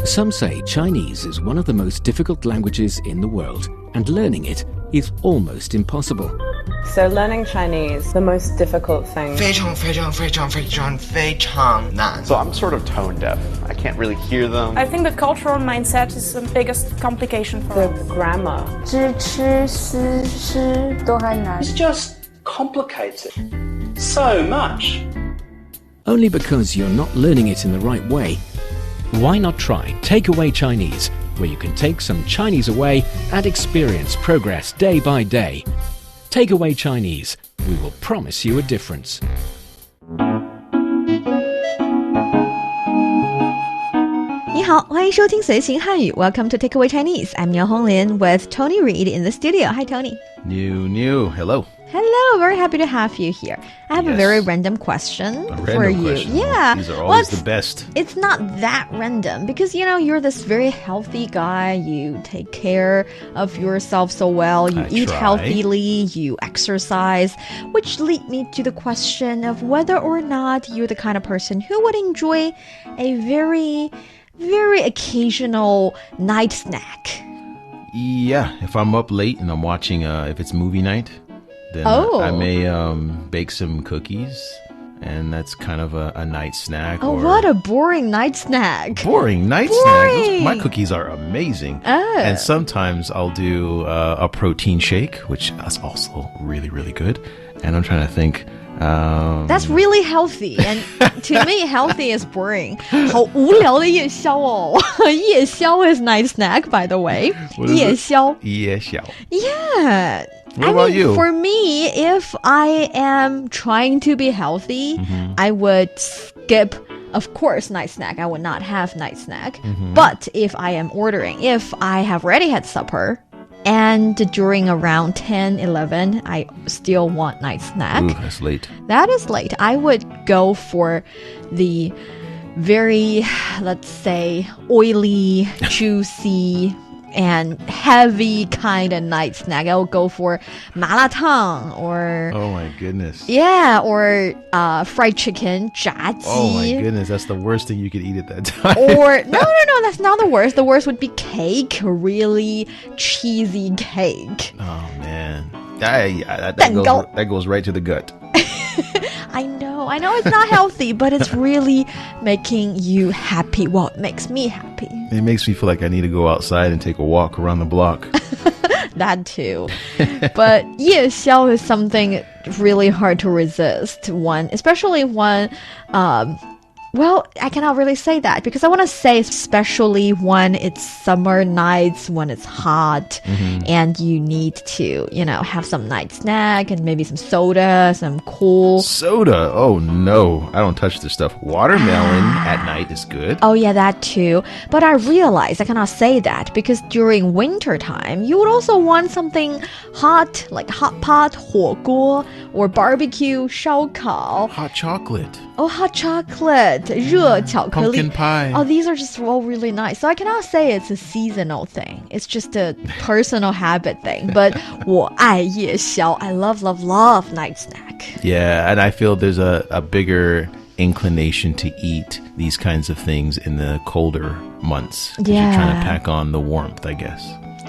Some say Chinese is one of the most difficult languages in the world, and learning it is almost impossible. So learning Chinese, the most difficult thing. 非常非常非常非常非常难 So I'm sort of tone deaf. I can't really hear them. I think the cultural mindset is the biggest complication for The us. grammar. 知吃思诗都还难 It's just complicated so much. Only because you're not learning it in the right way. Why not try Takeaway Chinese, where you can take some Chinese away and experience progress day by day. Takeaway Chinese, we will promise you a difference. 你好，欢迎收听随行汉语 Welcome to Takeaway Chinese. I'm Niuniu Honglin with Tony Reid in the studio. Hi, Tony. Niuniu, hello. Hello, very happy to have you here. I have a very random question for you. Question. Yeah. These are always the best. It's not that random because, you know, you're this very healthy guy. You take care of yourself so well. You eat healthily. You exercise, which lead me to the question of whether or not you're the kind of person who would enjoy a very occasional night snack. Yeah, if I'm up late and I'm watching, if it's movie night, then I may bake some cookies, and that's kind of a night snack. Oh, what a boring night snack. Boring night snack? My cookies are amazing. And sometimes I'll do a protein shake, which is also really, really good. And I'm trying to think... That's really healthy, and to me, healthy is boring. 好无聊的夜宵哦。夜宵 is night snack, by the way. 夜宵。夜宵. Yeah. What about you? For me, if I am trying to be healthy, I would skip, of course, night snack. I would not have night snack. But if I am ordering, if I have already had supper, and during around 10, 11, I still want night snack. Ooh, that's late. That is late. I would go for the very, let's say, oily, juicy, and heavy kind of night snack. I would go for 麻辣烫 or... Oh my goodness. Yeah, or fried chicken, 炸鸡. Oh my goodness, that's the worst thing you could eat at that time. Or, no, that's not the worst. The worst would be cake, really cheesy cake. Oh man. That goes right to the gut. I know it's not healthy, but it's really making you happy. Well, it makes me happy. It makes me feel like I need to go outside and take a walk around the block. That too. But 夜宵 is something really hard to resist. Especially one... Well, I cannot really say that because I want to say especially when it's summer nights, when it's hot and you need to, have some night snack and maybe some soda, some cool. Soda? Oh no, I don't touch this stuff. Watermelon at night is good. Oh yeah, that too. But I realized I cannot say that because during winter time, you would also want something hot, like hot pot, 火锅, or barbecue, 烧烤. Hot chocolate. Oh, hot chocolate. 热巧克力. Pumpkin pie. Oh, these are just all really nice. So I cannot say it's a seasonal thing. It's just a personal habit thing. But 我爱夜宵. I love night snack. Yeah, and I feel there's a bigger inclination to eat these kinds of things in the colder months. Because you're trying to pack on the warmth, I guess.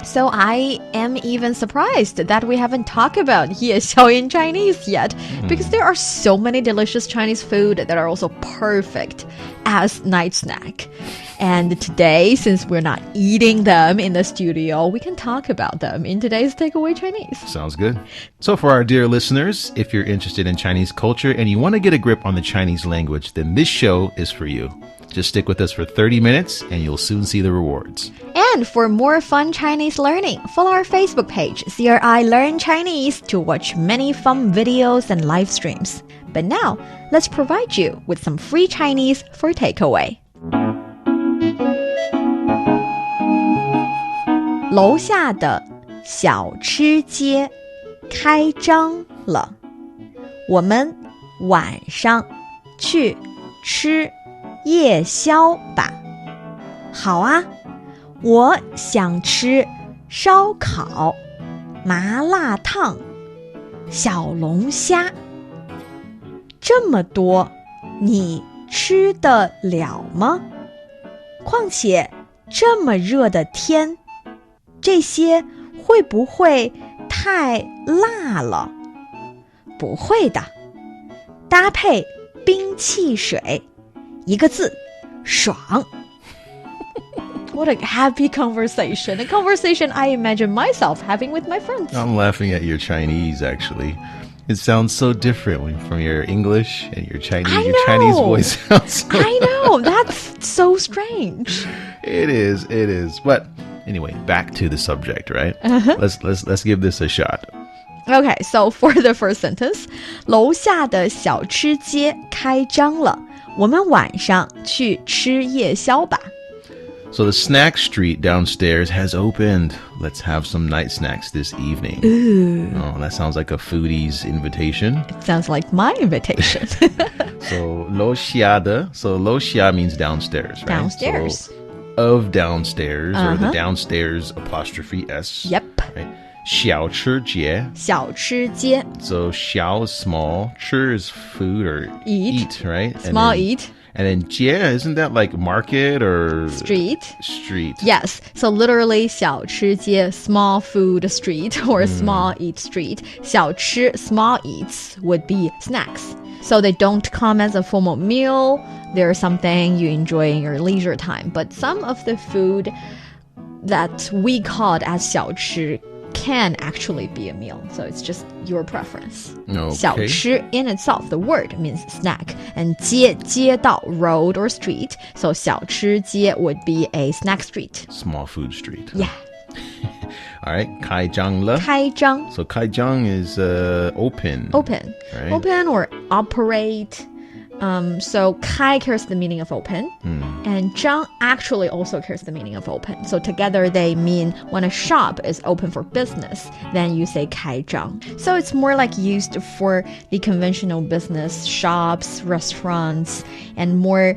So I am even surprised that we haven't talked about 夜宵 in Chinese yet, because there are so many delicious Chinese food that are also perfect as night snack. And today, since we're not eating them in the studio, we can talk about them in today's Takeaway Chinese. Sounds good. So for our dear listeners, if you're interested in Chinese culture and you want to get a grip on the Chinese language, then this show is for you. Just stick with us for 30 minutes and you'll soon see the rewards. And for more fun Chinese learning, follow our Facebook page, CRI Learn Chinese, to watch many fun videos and live streams. But now, let's provide you with some free Chinese for takeaway. 楼下的小吃街开张了，我们晚上去吃夜宵吧。好啊，我想吃烧烤、麻辣烫、小龙虾。这么多，你吃得了吗？况且这么热的天，这些会不会太辣了？不会的，搭配冰汽水，一个字，爽。What a happy conversation. A conversation I imagine myself having with my friends. I'm laughing at your Chinese, actually. It sounds so different from your English and your Chinese. I Your know. Chinese voice sounds so I know. That's so strange. It is. But anyway, back to the subject, right? Let's give this a shot. Okay, so for the first sentence, 楼下的小吃街开张了，我们晚上去吃夜宵吧。So the snack street downstairs has opened. Let's have some night snacks this evening. Ooh. Oh, that sounds like a foodie's invitation. It sounds like my invitation. So 楼下的, so 楼下 means downstairs, right? Downstairs. So, of downstairs, or the downstairs apostrophe S. Yep. Right? 小吃街. 小吃街. So 小 is small, 吃 is food or Eat. right? Small eat. And then 街, isn't that like market or Street. Street. Yes, so literally 小吃街, small food street or small eat street. 小吃, small eats would be snacks. So they don't come as a formal meal. They're something you enjoy in your leisure time. But some of the food that we called as 小吃 can actually be a meal. So it's just your preference. Okay. 小吃 in itself, the word means snack. And 街道, road or street. So 小吃街 would be a snack street. Small food street. Yeah. All right. 开张了. 开张. So 开张 is open. Open. Right. Open or operate. So 开 carries the meaning of open. And 张 actually also carries the meaning of open. So together they mean when a shop is open for business, then you say 开张. So it's more like used for the conventional business, shops, restaurants, and more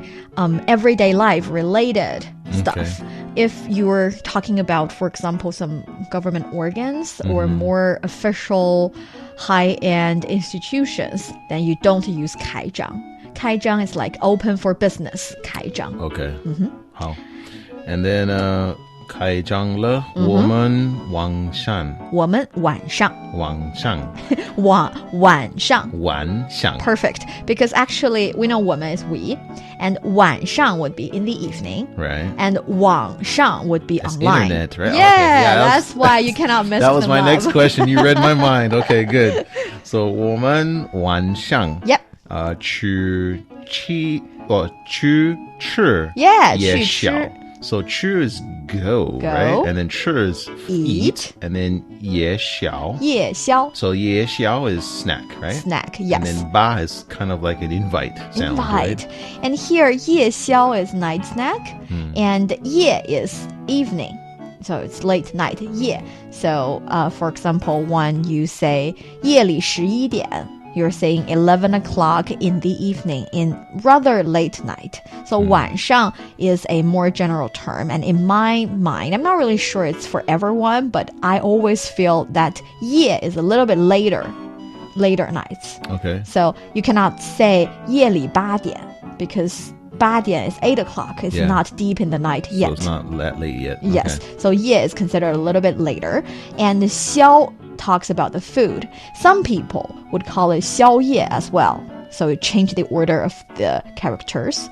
everyday life related stuff. If you're talking about, for example, some government organs or more official high-end institutions, then you don't use 开张. 开张 is like open for business. 开张. Okay. How? And then 开张了, 我们晚上. 我们晚上. 晚上. 晚上. 晚上. Perfect. Because actually, we know 我们 is we, and 晚上 would be in the evening. Right. And 网上 would be That's online. internet, right? Yeah, Okay. Yeah, that's why you cannot mess That was them my up. next question. You read my mind. Okay, good. So 我们晚上. Yep. 去吃 Yeah, 夜去宵.吃. So 吃 is go, right? And then 吃 is eat. And then 夜宵. 夜宵. So 夜宵 is snack, right? Snack, yes. And then 吧 is kind of like an invite sound, Invite. right? And here, 夜宵 is night snack, and 夜 is evening. So it's late night, 夜. So, for example, when you say 夜里11点, you're saying 11 o'clock in the evening, in rather late night. So 晚上 is a more general term. And in my mind, I'm not really sure it's for everyone, but I always feel that 夜 is a little bit later nights. Okay. So you cannot say 夜里8点 because 8点 is 8 o'clock. It's not deep in the night yet. So it's not that late yet. Yes. Okay. So 夜 is considered a little bit later. And 宵 talks about the food. Some people would call it 宵夜 as well. So you change the order of the characters.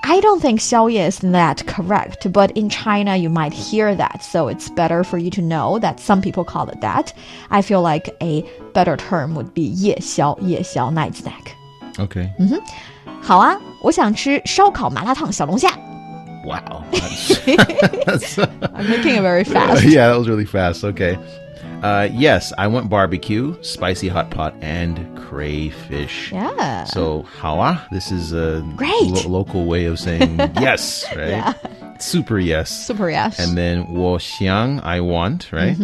I don't think 宵夜 is that correct, but in China you might hear that. So it's better for you to know that some people call it that. I feel like a better term would be 夜宵 night snack. Okay. 好啊，我想吃烧烤麻辣烫小龙虾。 Wow. I'm making it very fast. Yeah, that was really fast. Okay. Yes, I want barbecue, spicy hot pot, and crayfish. Yeah. So, 好啊, this is a Great. Local way of saying yes, right? Yeah. Super yes. Super yes. And then 我想, I want, right?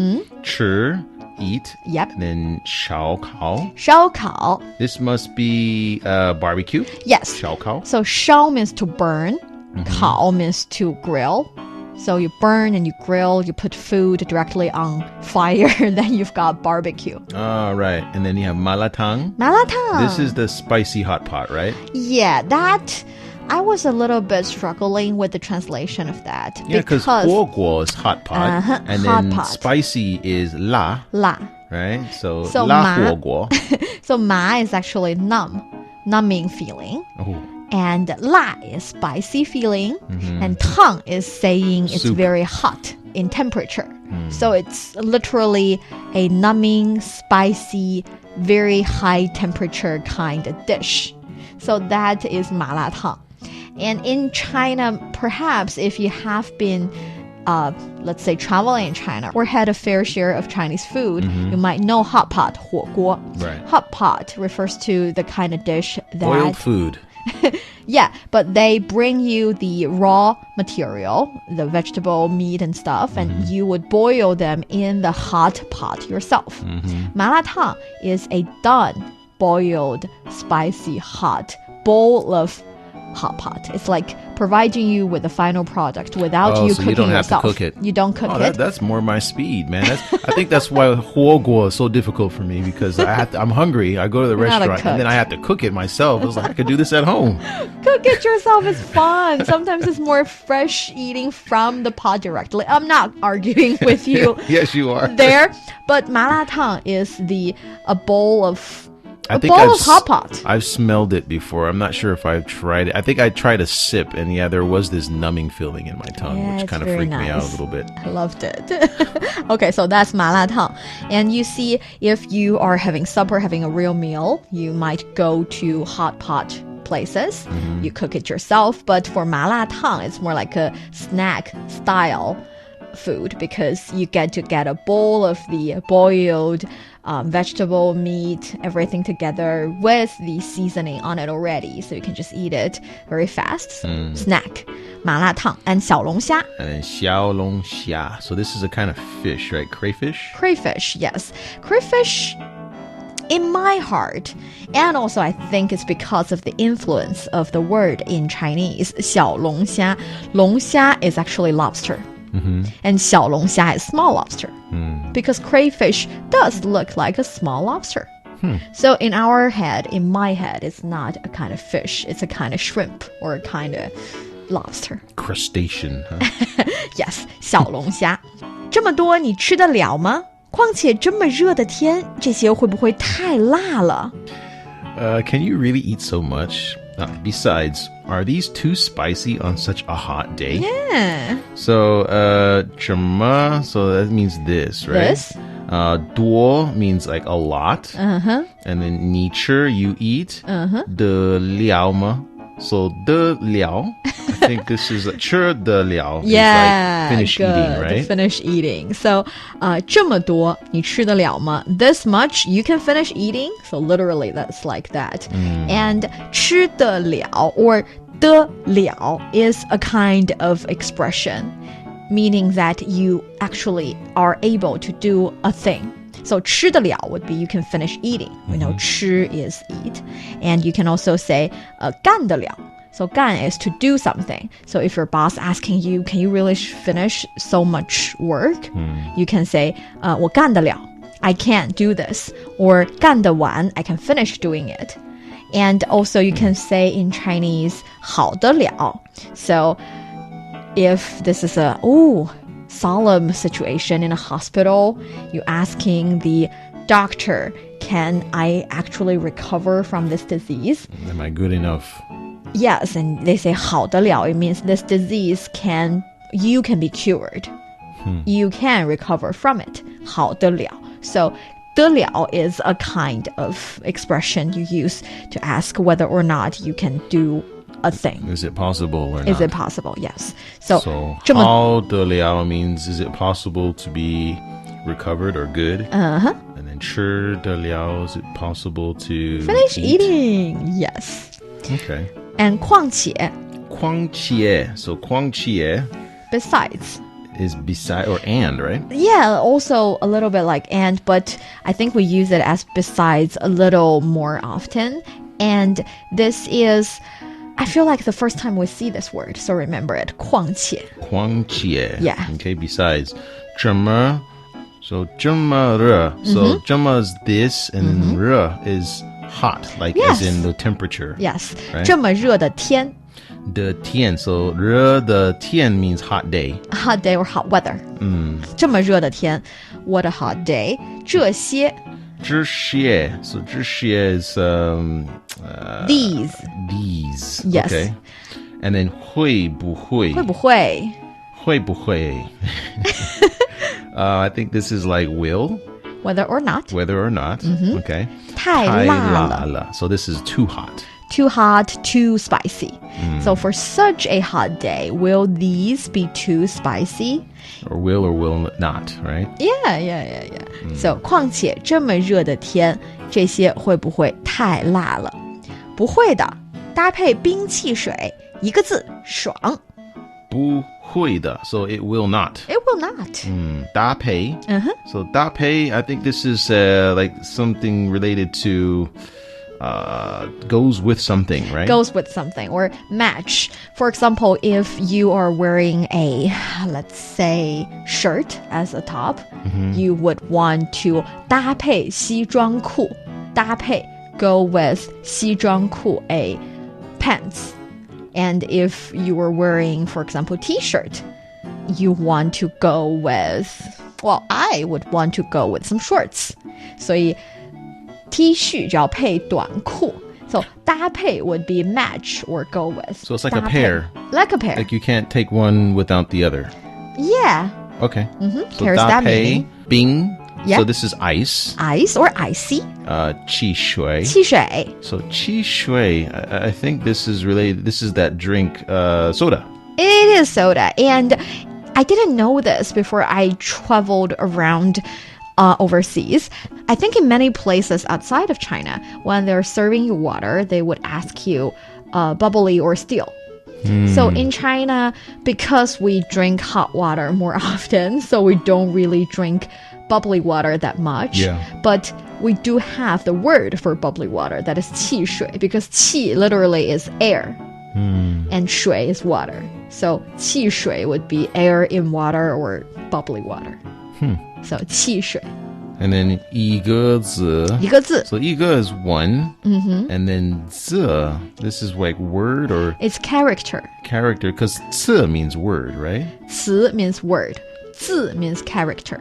吃, eat. Yep. And then 烧烤. 烧烤. This must be barbecue. Yes. 烧烤. So 烧 means to burn. 烤 means to grill. So you burn and you grill, you put food directly on fire, then you've got barbecue. All right. And then you have malatang. Malatang. This is the spicy hot pot, right? Yeah, that I was a little bit struggling with the translation of that. Yeah, because 火锅 is hot pot, and hot then pot. spicy is 辣, 辣. right? So 麻 辣火锅. So 麻 is actually numbing feeling. Oh. And 辣 is spicy feeling. And 烫 is saying it's Soup. very hot in temperature. So it's literally a numbing, spicy, very high temperature kind of dish. So that is 麻辣烫. And in China, perhaps if you have been let's say traveling in China or had a fair share of Chinese food, you might know hot pot, 火锅. Right. Hot pot refers to the kind of dish that... Boiled food. Yeah, but they bring you the raw material, the vegetable, meat and stuff, and you would boil them in the hot pot yourself. 麻辣烫 is a done, boiled, spicy, hot bowl of hot pot. It's like providing you with the final product without you so cooking you don't have yourself. to cook it. You don't cook it. That's more my speed, man. I think that's why 火锅 is so difficult for me, because I'm hungry. I go to the You're not a restaurant and then I have to cook it myself. I was like, I could do this at home. Cook it yourself is fun. Sometimes it's more fresh eating from the pot directly. I'm not arguing with you. Yes, you are. There, but 麻辣烫 is a bowl of of hot pot. I've smelled it before. I'm not sure if I've tried it. I think I tried a sip, and yeah, there was this numbing feeling in my tongue, which kind of freaked me out a little bit. I loved it. Okay, so that's 麻辣烫. And you see, if you are having supper, having a real meal, you might go to hot pot places. You cook it yourself. But for 麻辣烫, it's more like a snack style food, because you get to get a bowl of the boiled vegetable, meat, everything together with the seasoning on it already. So you can just eat it very fast. Snack. 麻辣烫 and 小龙虾. And then 小龙虾. So this is a kind of fish, right? Crayfish? Crayfish, yes. Crayfish, in my heart, and also I think it's because of the influence of the word in Chinese, 小龙虾. 龙虾 is actually lobster. And 小龙虾 is small lobster. Because crayfish does look like a small lobster. So in our head, in my head, it's not a kind of fish. It's a kind of shrimp or a kind of lobster. Crustacean, huh? Yes, 小龙虾. 这么多你吃得了吗？况且这么热的天，这些会不会太辣了？ Can you really eat so much? Besides, are these too spicy on such a hot day? Yeah. So, 什么, so that means this, right? This? 多 means like a lot. And then 你吃, you eat. 的了吗? So, 的了, I think this is 吃的了. Yeah, is like finish good. eating, right? Finish eating. So, 这么多你吃得了吗? This much you can finish eating. So literally that's like that. And 吃得了 or 得了 is a kind of expression, meaning that you actually are able to do a thing. So 吃得了 would be you can finish eating. We know 吃 is eat. And you can also say 干得了. So 干 is to do something. So if your boss asking you, can you really finish so much work? You can say 我干得了. I can't do this. Or 干得完, I can finish doing it. And also you can say in Chinese 好得了. So if this is a solemn situation in a hospital, you asking the doctor, can I actually recover from this disease? Am I good enough? Yes, and they say 好得了. It means this disease you can be cured. You can recover from it. 好得了. So 得了 is a kind of expression you use to ask whether or not you can do a thing. Is it possible or not? Is it possible? Yes. So 好得了 means, is it possible to be recovered or good? And then 吃得了, is it possible to finish eating? Yes. Okay. And 况且 况且, so 况且 besides is beside or and, right? Yeah, also a little bit like and, but I think we use it as besides a little more often. And this is, I feel like the first time we see this word, so remember it. 况且. 况且. Yeah. Okay, besides. 这么, so 这么热. So 这么 is this, and then 热 is hot, like Yes. as in the temperature. Yes. Right? 这么热的天.的天 so 热的天 means hot day. Hot day or hot weather. 这么热的天 What a hot day. 这些这些 so 这些 is These. Yes. Okay. And then 会不会会不会会不会I think this is like will. Whether or not. Whether or not. Okay. 太辣了 So this is too hot. Too hot, too spicy. So for such a hot day, will these be too spicy? Or will not, right? Yeah. So 况且这么热的天，这些会不会太辣了？不会的，搭配冰汽水，一个字，爽。不会的 so it will not. It will not. 搭配 So 搭配 I think this is like something related to goes with something, right? Goes with something or match. For example, if you are wearing a, let's say, shirt as a top, you would want to 搭配西装裤，搭配 go with 西装裤 a pants. And if you were wearing, for example, t-shirt, you want to go with, well, I would want to go with some shorts. 所以 T 恤就要配短裤 So 搭配 would be match or go with. So it's like a pair. Like a pair. Like you can't take one without the other. Yeah. Okay. So There's that 搭配 meaning. 冰 Yeah. So this is ice. Ice or icy. 汽水 汽水 So 汽水 I think this is related. This is that drink soda. It is soda. And I didn't know this before I traveled around overseas. I think in many places outside of China, when they're serving you water, they would ask you bubbly or still. So in China, because we drink hot water more often, so we don't really drink bubbly water that much. Yeah. But we do have the word for bubbly water, that is 汽水, because 汽 literally is air and 水 is water. So 汽水 would be air in water or bubbly water. So 汽水 And then 一个字一个字 So 一个 is one. And then 字 this is like word or It's character. character because 字 means word, right? 词 means word. 字 means character.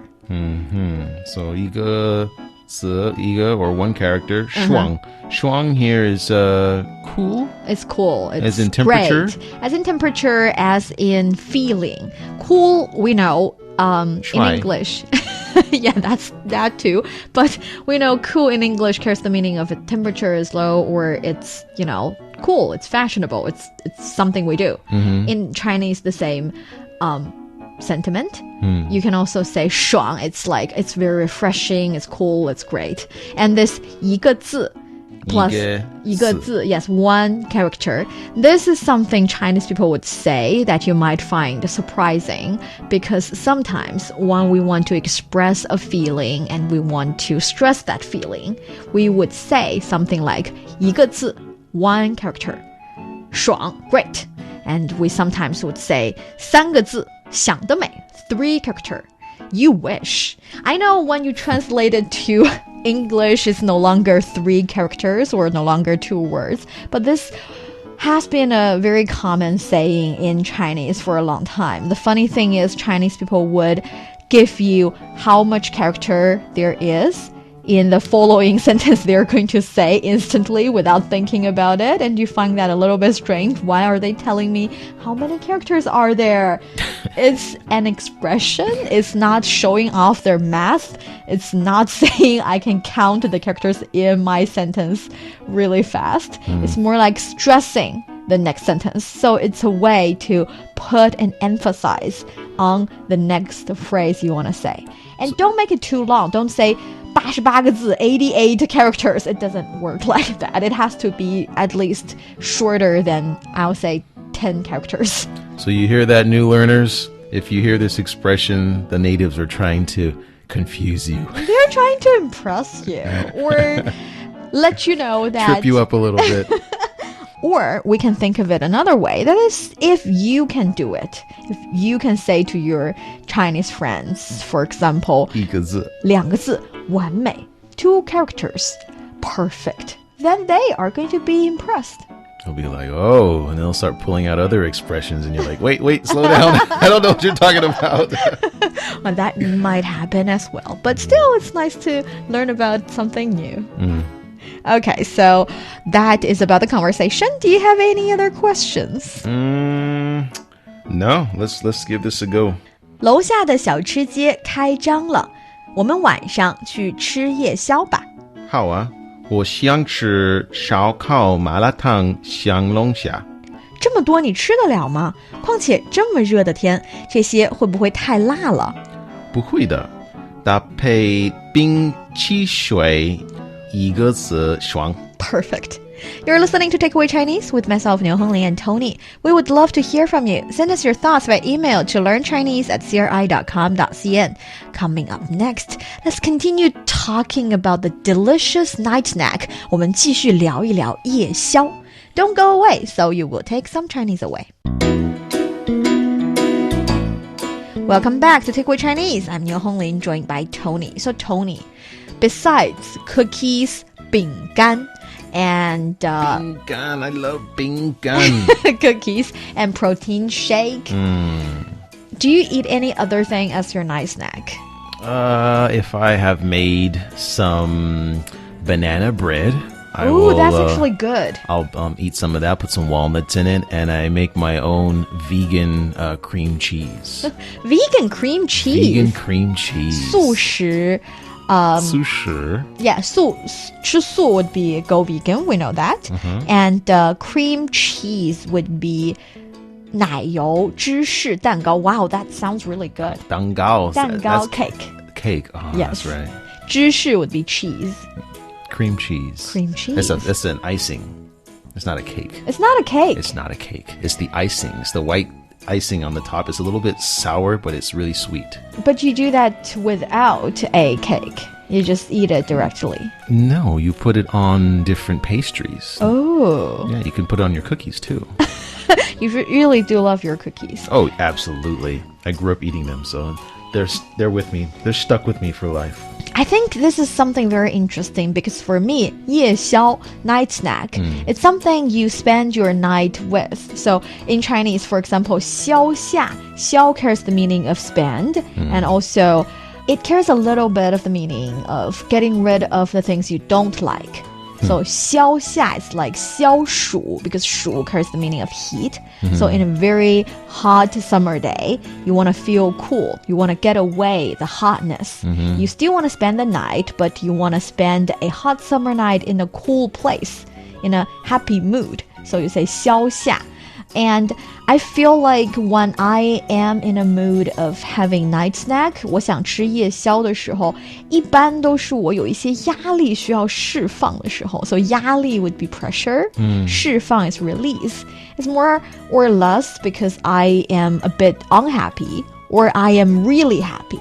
So 一个字一个 or one character 爽 爽 here is cool. It's cool. It's As in temperature? great. As in temperature, as in feeling. Cool, we know in Shy. English. Yeah, that's that too. But we know cool in English carries the meaning of a temperature is low or it's, you know, cool. It's fashionable. It's something we do. In Chinese, the same sentiment. You can also say 爽. It's like, it's very refreshing. It's cool. It's great. And this 一个字 plus 一个字, yes, one character. This is something Chinese people would say that you might find surprising because sometimes when we want to express a feeling and we want to stress that feeling, we would say something like 一个字, one character. 爽, great. And we sometimes would say 三个字,想得美, three character. You wish. I know when you translate it to English, it's no longer three characters or no longer two words, but this has been a very common saying in Chinese for a long time. The funny thing is Chinese people would give you how much character there is in the following sentence they're going to say instantly without thinking about it, and you find that a little bit strange. Why are they telling me how many characters are there? It's an expression. It's not showing off their math. It's not saying I can count the characters in my sentence really fast. It's more like stressing the next sentence. So it's a way to put an emphasis on the next phrase you want to say. And don't make it too long. Don't say 88个字, 88 characters. It doesn't work like that. It has to be at least shorter than, I'll say, 10 characters. So you hear that, new learners? If you hear this expression, the natives are trying to confuse you. They're trying to impress you or let you know that... Trip you up a little bit. Or we can think of it another way. That is, if you can do it. If you can say to your Chinese friends, for example, 一个字两个字,完美, two characters, perfect, then they are going to be impressed. He'll be like, oh, and they'll start pulling out other expressions, and you're like, wait, slow down. I don't know what you're talking about. Well, that might happen as well. But still, it's nice to learn about something new. Okay, so that is about the conversation. Do you have any other questions? No, let's give this a go. 楼下的小吃街开张了，我们晚上去吃夜宵吧。好啊，我想吃烧烤、麻辣烫、香龙虾。这么多你吃得了吗？况且这么热的天，这些会不会太辣了？不会的，搭配冰汽水，一个字爽。Perfect. You're listening to Takeaway Chinese with myself, Niuniu and Tony. We would love to hear from you. Send us your thoughts by email to learnchinese@cri.com.cn. Coming up next, let's continue talking about the delicious night snack. 我们继续聊一聊夜宵。Don't go away, so you will take some Chinese away. Welcome back to Takeaway Chinese. I'm Niuniu, joined by Tony. So Tony, besides cookies, 饼干 and 饼干, I love 饼干. cookies and protein shake. Do you eat any other thing as your night snack? If I have made some banana bread, Ooh, that's actually good. I'll eat some of that, put some walnuts in it, and I make my own vegan cream cheese. Vegan cream cheese? Vegan cream cheese. 素食. 素食. Yeah, 吃素 would be go vegan, we know that. And cream cheese would be 奶油芝士蛋糕. Wow, that sounds really good. 蛋糕. 蛋糕 cake. Cake, yes. That's right. 芝士 would be cheese. Cream cheese. Cream cheese. That's an icing. It's not a cake. It's not a cake. It's not a cake. It's the icing. It's the white icing on the top. It's a little bit sour, but it's really sweet. But you do that without a cake. You just eat it directly. No, you put it on different pastries. Oh. Yeah, you can put it on your cookies too. You really do love your cookies. Oh, absolutely. I grew up eating them, so they're with me. They're stuck with me for life. I think this is something very interesting because for me, 夜宵, night snack, it's something you spend your night with. So in Chinese, for example, 宵下, 宵 carries the meaning of spend, and also it carries a little bit of the meaning of getting rid of the things you don't like. So 宵下 is like 消暑 because 暑 carries the meaning of heat. So in a very hot summer day, you want to feel cool. You want to get away the hotness. You still want to spend the night, but you want to spend a hot summer night in a cool place, in a happy mood. So you say 宵下. And I feel like when I am in a mood of having night snack, 我想吃夜宵的时候，一般都是我有一些压力需要释放的时候。So 压力 would be pressure. 释放 is release. It's more or less because I am a bit unhappy or I am really happy.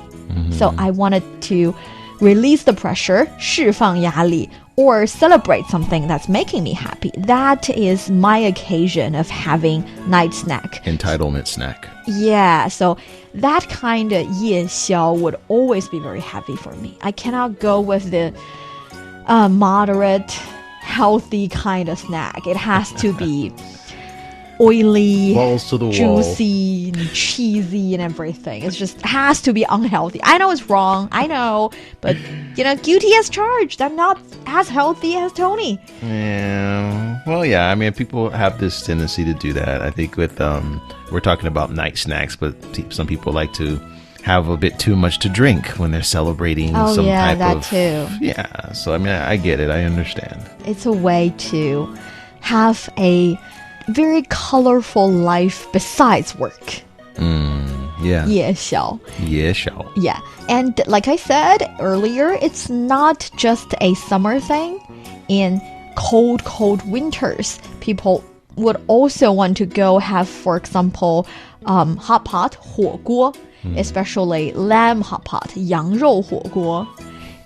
So I wanted to release the pressure, 释放压力, or celebrate something that's making me happy. That is my occasion of having night snack. Entitlement snack. Yeah, so that kind of 夜宵 would always be very heavy for me. I cannot go with the moderate, healthy kind of snack. It has to be oily, balls to the juicy, and cheesy, and everything. It just has to be unhealthy. I know it's wrong. I know, but guilty as charged. I'm not as healthy as Tony. Yeah. Well, yeah. I mean, people have this tendency to do that. I think with we're talking about night snacks, but some people like to have a bit too much to drink when they're celebrating some type that of. Too. Yeah. So I mean, I get it. I understand. It's a way to have a very colorful life besides work. Yeah. 夜宵. 夜宵. Yeah. And like I said earlier, it's not just a summer thing. In cold winters, people would also want to go have, for example, hot pot, 火锅, especially lamb hot pot, 羊肉火锅.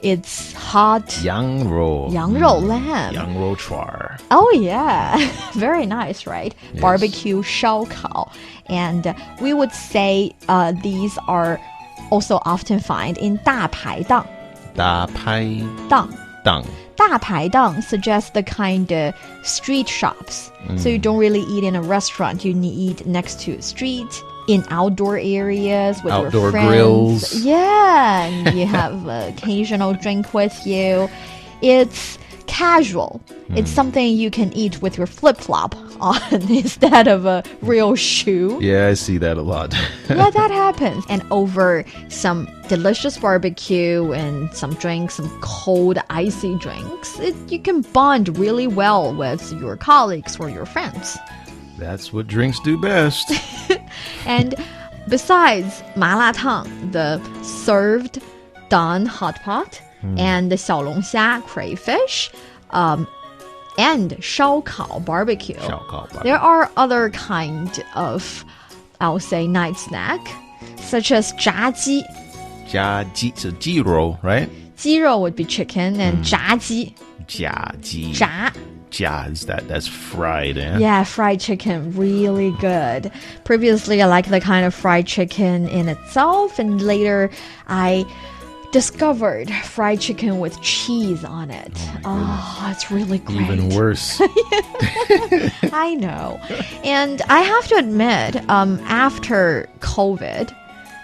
It's hot. 羊肉 lamb. 羊肉串儿. Oh yeah, very nice, right? Yes. Barbecue 烧烤. And we would say these are also often found in 大排档. 大排档. 档.大排档 suggests the kind of street shops. So you don't really eat in a restaurant. You eat next to a street, in outdoor areas with outdoor your friends. Grills. Yeah, and you have an occasional drink with you. It's casual. It's something you can eat with your flip-flop on instead of a real shoe. Yeah, I see that a lot. Yeah, that happens. And over some delicious barbecue and some drinks, some cold, icy drinks, you can bond really well with your colleagues or your friends. That's what drinks do best. And besides 麻辣烫, the served done hot pot, and the 小龙虾 crayfish, and 烧烤 barbecue. 烧烤 barbecue. There are other kind of, I'll say, night snack, such as 炸鸡. 炸鸡, so 鸡肉, right? 鸡肉 would be chicken, and 炸鸡. 炸鸡. 炸. Is that's fried, eh? Yeah, fried chicken, really good. Previously, I liked the kind of fried chicken in itself, and later I discovered fried chicken with cheese on it. Oh, it's really great. Even worse. I know. And I have to admit, after COVID,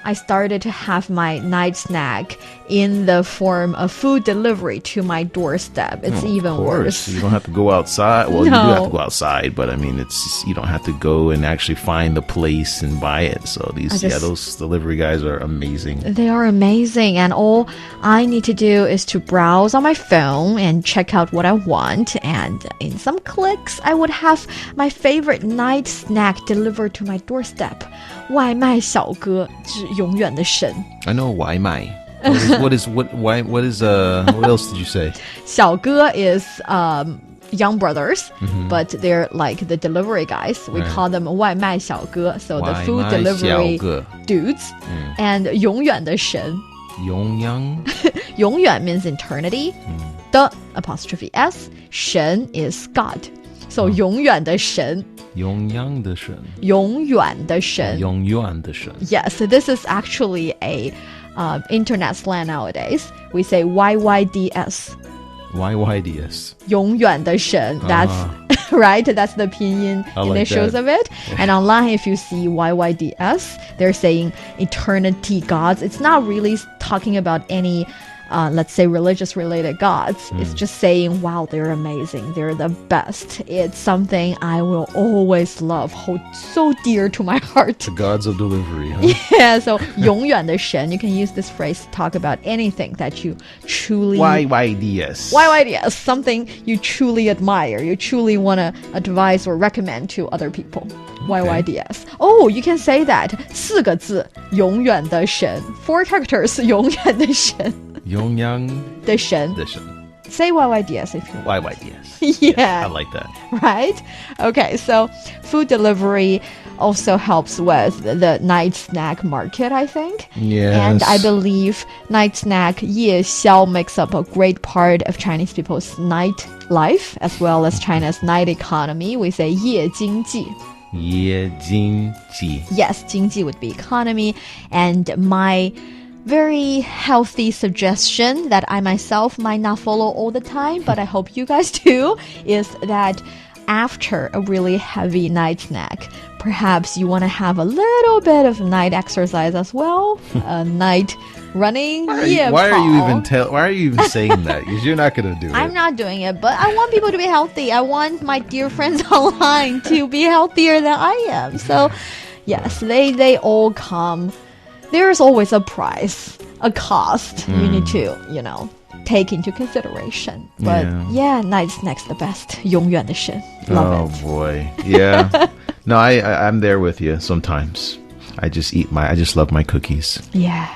I started to have my night snack in the form of food delivery to my doorstep. It's even worse. You don't have to go outside. Well, you do No. have to go outside, but I mean, you don't have to go and actually find the place and buy it. So those delivery guys are amazing. They are amazing, and all I need to do is to browse on my phone and check out what I want, and in some clicks, I would have my favorite night snack delivered to my doorstep. 外卖小哥是永远的神。 I know why my. What else did you say? 小哥 is young brothers, but they're like the delivery guys. We call them 外卖小哥, so the food 外卖小哥 delivery dudes. And 永远的神. 永远 永远 means eternity. 的 apostrophe s. 神 is God. So 永远的神. 永远的神. 永远的神. 永远的神. Yes, so this is actually a internet slang nowadays. We say YYDS. YYDS. 永远的神. That's right. That's the pinyin I like initials that. of it. And online, if you see YYDS, they're saying eternity gods. It's not really talking about any, let's say, religious-related gods. It's just saying, wow, they're amazing. They're the best. It's something I will always love, hold so dear to my heart. The gods of delivery, huh? Yeah, so 永远的神. You can use this phrase to talk about anything that you truly... YYDS. YYDS, something you truly admire, you truly want to advise or recommend to other people. YYDS. Oh, you can say that. 4个字,永远的神. 4 characters, 永远的神. 永远的神. Say YYDS if you want. YYDS. Yeah. Yes, I like that. Right? Okay, so food delivery also helps with the night snack market, I think. Yes. And I believe night snack 夜宵 makes up a great part of Chinese people's night life as well as China's night economy. We say 夜经济. 夜经济. Yes, 经济 would be economy. And my very healthy suggestion that I myself might not follow all the time, but I hope you guys do, is that after a really heavy night snack, perhaps you want to have a little bit of night exercise as well, night running. Why are you even saying that? Because you're not going to do it. I'm not doing it, but I want people to be healthy. I want my dear friends online to be healthier than I am. So, yes, they all come. There's always a price, a cost you need to, take into consideration. But yeah, night snack's the best. 永远的神. Love it. Oh boy. Yeah. No, I'm there with you sometimes. I just love my cookies. Yeah.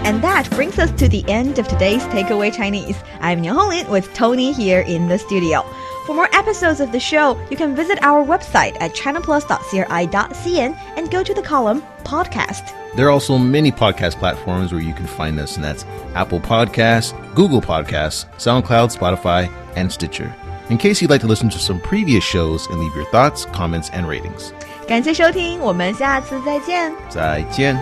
And that brings us to the end of today's Takeaway Chinese. I'm Niu Honglin with Tony here in the studio. For more episodes of the show, you can visit our website at chinaplus.cri.cn and go to the column Podcast. There are also many podcast platforms where you can find us, and that's Apple Podcasts, Google Podcasts, SoundCloud, Spotify, and Stitcher. In case you'd like to listen to some previous shows and leave your thoughts, comments, and ratings. 感谢收听，我们下次再见。再见。